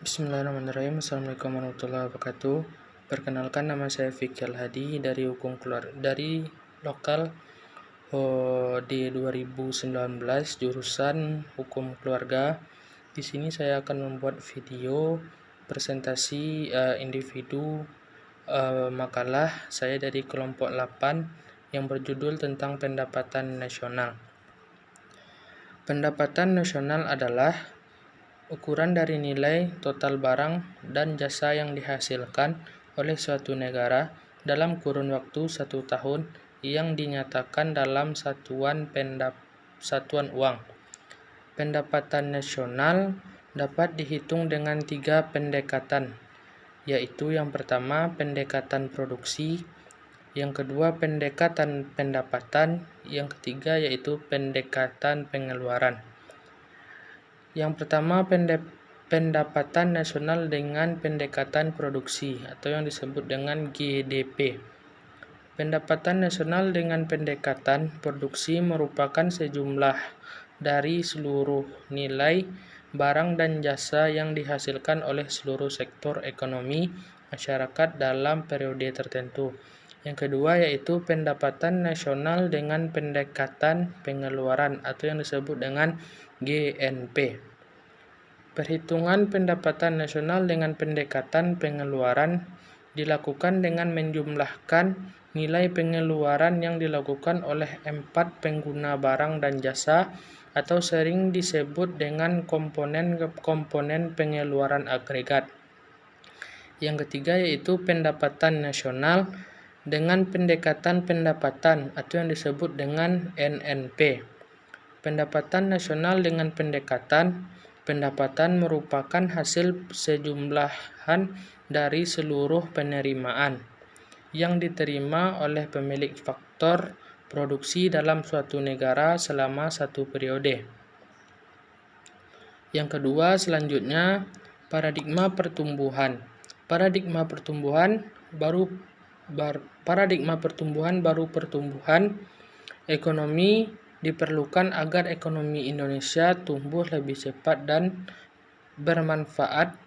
Bismillahirrahmanirrahim. Assalamualaikum warahmatullahi wabarakatuh. Perkenalkan, nama saya Fikri Al-Hadi dari lokal di 2019 jurusan Hukum Keluarga. Di sini saya akan membuat video presentasi individu makalah saya dari kelompok 8 yang berjudul tentang pendapatan nasional. Pendapatan nasional adalah ukuran dari nilai total barang dan jasa yang dihasilkan oleh suatu negara dalam kurun waktu 1 tahun yang dinyatakan dalam satuan uang. Pendapatan nasional dapat dihitung dengan 3 pendekatan, yaitu yang pertama pendekatan produksi, yang kedua pendekatan pendapatan, yang ketiga yaitu pendekatan pengeluaran. Yang pertama, pendapatan nasional dengan pendekatan produksi atau yang disebut dengan GDP. Pendapatan nasional dengan pendekatan produksi merupakan sejumlah dari seluruh nilai barang dan jasa yang dihasilkan oleh seluruh sektor ekonomi masyarakat dalam periode tertentu. Yang kedua yaitu pendapatan nasional dengan pendekatan pengeluaran atau yang disebut dengan GNP. Perhitungan pendapatan nasional dengan pendekatan pengeluaran dilakukan dengan menjumlahkan nilai pengeluaran yang dilakukan oleh 4 pengguna barang dan jasa atau sering disebut dengan komponen pengeluaran agregat. Yang ketiga yaitu pendapatan nasional dengan pendekatan pendapatan atau yang disebut dengan NNP. Pendapatan nasional dengan pendapatan merupakan hasil sejumlahan dari seluruh penerimaan yang diterima oleh pemilik faktor produksi dalam suatu negara selama satu periode. Yang kedua selanjutnya paradigma pertumbuhan. Paradigma pertumbuhan baru pertumbuhan ekonomi diperlukan agar ekonomi Indonesia tumbuh lebih cepat dan bermanfaat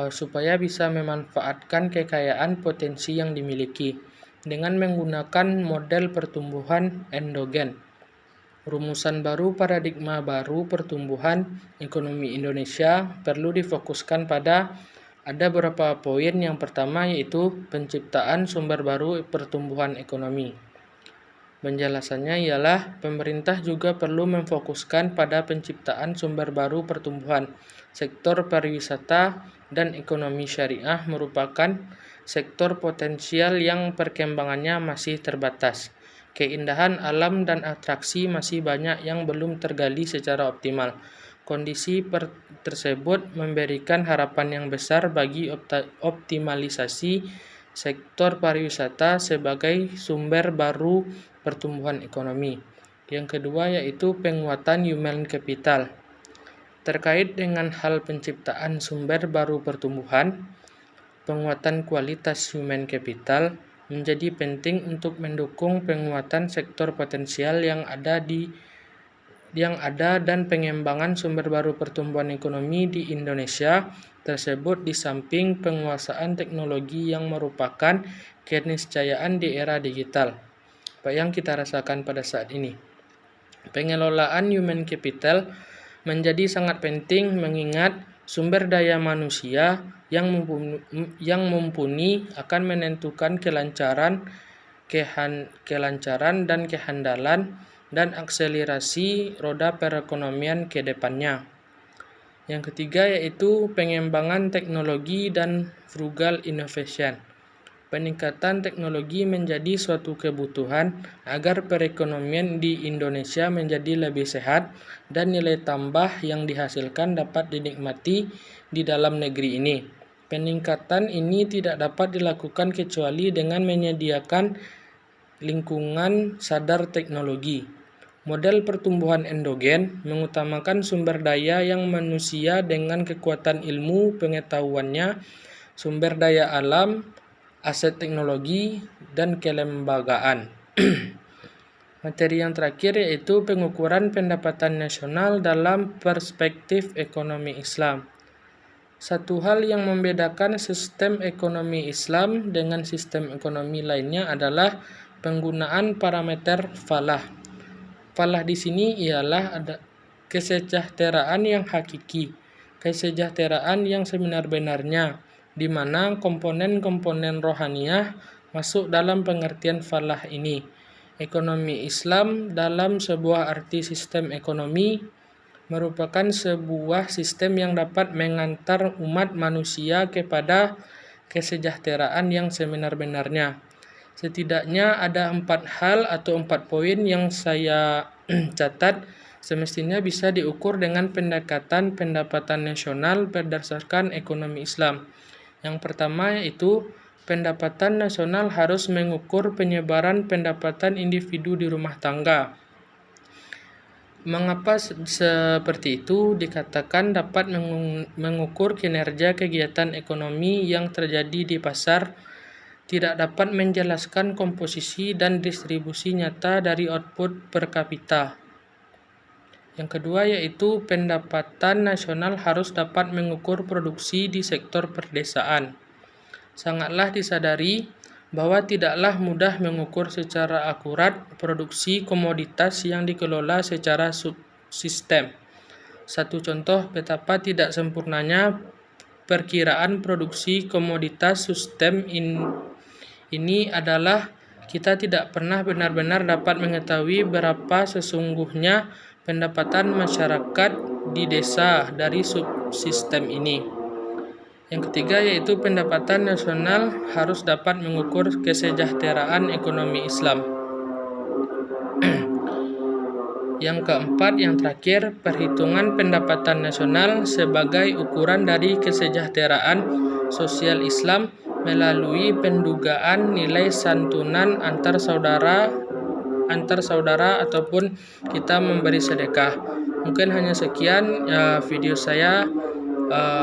supaya bisa memanfaatkan kekayaan potensi yang dimiliki dengan menggunakan model pertumbuhan endogen. Rumusan baru paradigma baru pertumbuhan ekonomi Indonesia perlu difokuskan pada ada beberapa poin. Yang pertama yaitu penciptaan sumber baru pertumbuhan ekonomi. Penjelasannya ialah pemerintah juga perlu memfokuskan pada penciptaan sumber baru pertumbuhan. Sektor pariwisata dan ekonomi syariah merupakan sektor potensial yang perkembangannya masih terbatas. Keindahan alam dan atraksi masih banyak yang belum tergali secara optimal. Kondisi tersebut memberikan harapan yang besar bagi optimalisasi sektor pariwisata sebagai sumber baru pertumbuhan ekonomi. Yang kedua yaitu penguatan human capital. Terkait dengan hal penciptaan sumber baru pertumbuhan, penguatan kualitas human capital menjadi penting untuk mendukung penguatan sektor potensial yang ada dan pengembangan sumber baru pertumbuhan ekonomi di Indonesia tersebut di samping penguasaan teknologi yang merupakan keniscayaan di era digital. Apa yang kita rasakan pada saat ini. Pengelolaan human capital menjadi sangat penting mengingat sumber daya manusia yang mumpuni akan menentukan kelancaran dan kehandalan dan akselerasi roda perekonomian ke depannya. Yang ketiga yaitu pengembangan teknologi dan frugal innovation. Peningkatan teknologi menjadi suatu kebutuhan agar perekonomian di Indonesia menjadi lebih sehat dan nilai tambah yang dihasilkan dapat dinikmati di dalam negeri ini. Peningkatan ini tidak dapat dilakukan kecuali dengan menyediakan lingkungan sadar teknologi. Model pertumbuhan endogen mengutamakan sumber daya yang manusia dengan kekuatan ilmu pengetahuannya, sumber daya alam, aset teknologi, dan kelembagaan. Materi yang terakhir yaitu pengukuran pendapatan nasional dalam perspektif ekonomi Islam. Satu hal yang membedakan sistem ekonomi Islam dengan sistem ekonomi lainnya adalah penggunaan parameter falah. Falah di sini ialah ada kesejahteraan yang hakiki, kesejahteraan yang sebenar-benarnya, di mana komponen-komponen rohaniyah masuk dalam pengertian falah ini. Ekonomi Islam dalam sebuah arti sistem ekonomi merupakan sebuah sistem yang dapat mengantar umat manusia kepada kesejahteraan yang sebenar-benarnya. Setidaknya ada 4 hal atau 4 poin yang saya catat semestinya bisa diukur dengan pendapatan nasional berdasarkan ekonomi Islam. Yang pertama yaitu pendapatan nasional harus mengukur penyebaran pendapatan individu di rumah tangga. Mengapa seperti itu? Dikatakan dapat mengukur kinerja kegiatan ekonomi yang terjadi di pasar, tidak dapat menjelaskan komposisi dan distribusi nyata dari output per kapita. Yang kedua yaitu pendapatan nasional harus dapat mengukur produksi di sektor perdesaan. Sangatlah disadari bahwa tidaklah mudah mengukur secara akurat produksi komoditas yang dikelola secara subsistem. Satu contoh betapa tidak sempurnanya perkiraan produksi komoditas sistem ini adalah kita tidak pernah benar-benar dapat mengetahui berapa sesungguhnya pendapatan masyarakat di desa dari subsistem ini. Yang ketiga yaitu pendapatan nasional harus dapat mengukur kesejahteraan ekonomi Islam. Yang keempat, yang terakhir, perhitungan pendapatan nasional sebagai ukuran dari kesejahteraan sosial Islam melalui pendugaan nilai santunan antar saudara ataupun kita memberi sedekah. Mungkin hanya sekian video saya.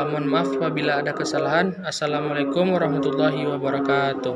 Mohon maaf apabila ada kesalahan. Assalamualaikum warahmatullahi wabarakatuh.